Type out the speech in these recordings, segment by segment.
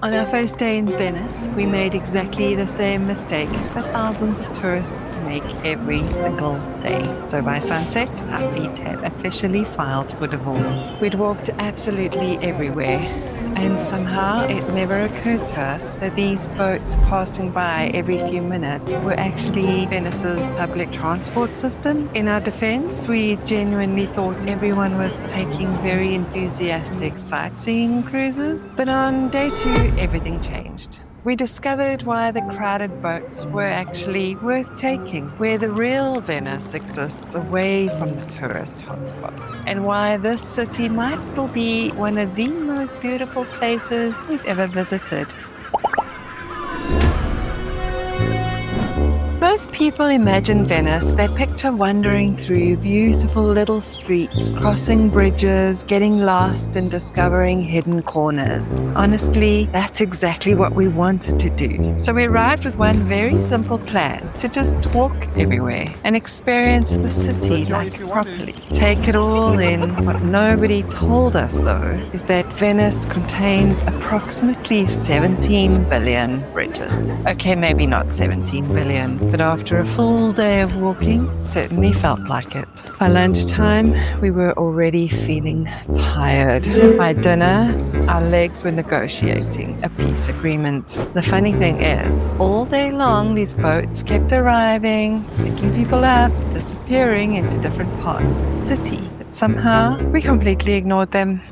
On our first day in Venice, we made exactly the same mistake that thousands of tourists make every single day. So by sunset, our feet had officially filed for divorce. We'd walked absolutely everywhere, and somehow it never occurred to us that these boats passing by every few minutes were actually Venice's public transport system. In our defense, we genuinely thought everyone was taking very enthusiastic sightseeing cruises. But on day 2, everything changed. We discovered why the crowded boats were actually worth taking, where the real Venice exists away from the tourist hotspots, and why this city might still be one of the most beautiful places we've ever visited. Most people imagine Venice, they picture wandering through beautiful little streets, crossing bridges, getting lost and discovering hidden corners. Honestly, that's exactly what we wanted to do. So we arrived with one very simple plan, to just walk everywhere and experience the city properly. Take it all in. What nobody told us though is that Venice contains approximately 17 billion bridges. Okay, maybe not 17 billion, but after a full day of walking, it certainly felt like it. By lunchtime, we were already feeling tired. By dinner, our legs were negotiating a peace agreement. The funny thing is, all day long, these boats kept arriving, picking people up, disappearing into different parts of the city. But somehow, we completely ignored them.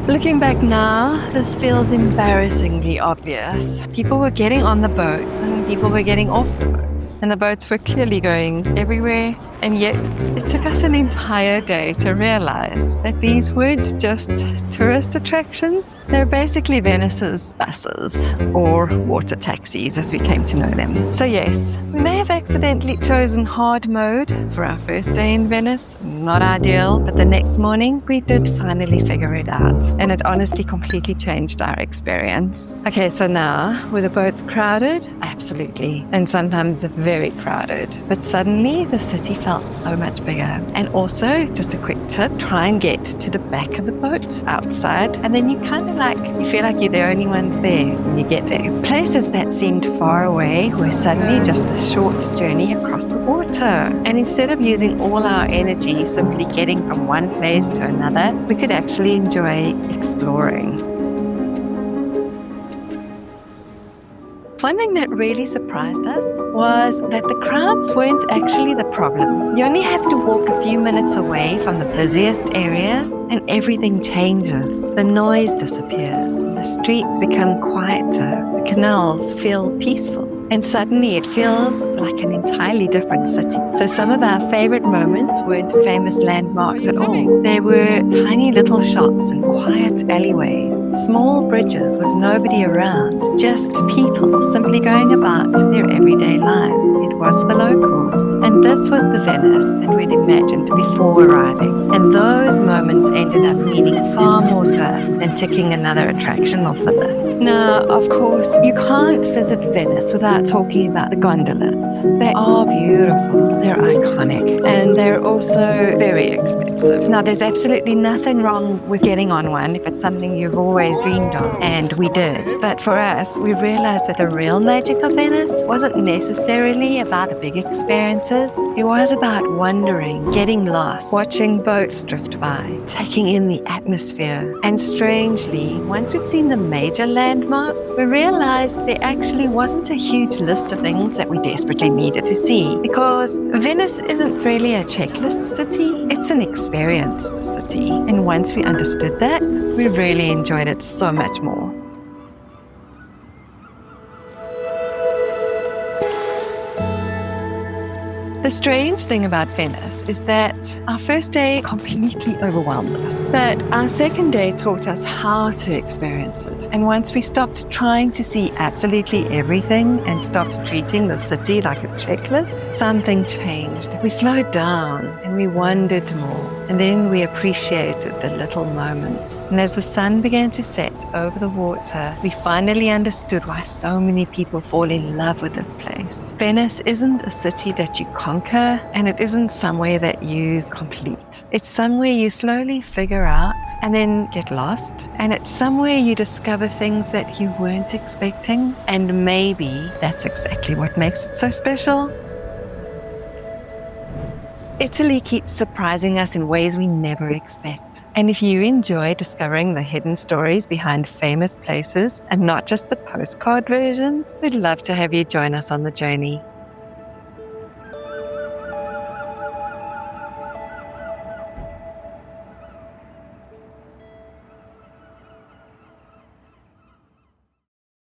Looking back now, this feels embarrassingly obvious. People were getting on the boats and people were getting off the boats. And the boats were clearly going everywhere, and yet it took us an entire day to realize that these weren't just tourist attractions. They're basically Venice's buses, or water taxis as we came to know them. So yes, we may have accidentally chosen hard mode for our first day in Venice. Not ideal, but the next morning we did finally figure it out, and it honestly completely changed our experience. Okay, so now, were the boats crowded? Absolutely, and sometimes very crowded. But suddenly the city felt so much bigger. And also, just a quick tip, try and get to the back of the boat outside, and then you feel like you're the only ones there when you get there. Places that seemed far away were suddenly just a short journey across the water. And instead of using all our energy simply getting from one place to another, we could actually enjoy exploring. One thing that really surprised us was that the crowds weren't actually the problem. You only have to walk a few minutes away from the busiest areas and everything changes. The noise disappears, the streets become quieter, the canals feel peaceful, and suddenly it feels like an entirely different city. So some of our favorite moments weren't famous landmarks at all. They were tiny little shops and quiet alleyways, small bridges with nobody around, just people simply going about their everyday lives. It was the locals. And this was the Venice that we'd imagined before arriving. And those moments ended up meaning far more to us than ticking another attraction off the list. Now, of course, you can't visit Venice without talking about the gondolas. They are beautiful, they're iconic, and they're also very expensive. Now, there's absolutely nothing wrong with getting on one if it's something you've always dreamed of, and we did. But for us, we realized that the real magic of Venice wasn't necessarily about the big experiences. It was about wandering, getting lost, watching boats drift by, taking in the atmosphere. And strangely, once we'd seen the major landmarks, we realized there actually wasn't a huge list of things that we desperately needed to see, because Venice isn't really a checklist city, it's an experience city. And once we understood that, we really enjoyed it so much more. The strange thing about Venice is that our first day completely overwhelmed us, but our second day taught us how to experience it. And once we stopped trying to see absolutely everything and stopped treating the city like a checklist, something changed. We slowed down and we wandered more. And then we appreciated the little moments. And as the sun began to set over the water, we finally understood why so many people fall in love with this place. Venice isn't a city that you conquer, and it isn't somewhere that you complete. It's somewhere you slowly figure out and then get lost. And it's somewhere you discover things that you weren't expecting. And maybe that's exactly what makes it so special. Italy keeps surprising us in ways we never expect. And if you enjoy discovering the hidden stories behind famous places and not just the postcard versions, we'd love to have you join us on the journey.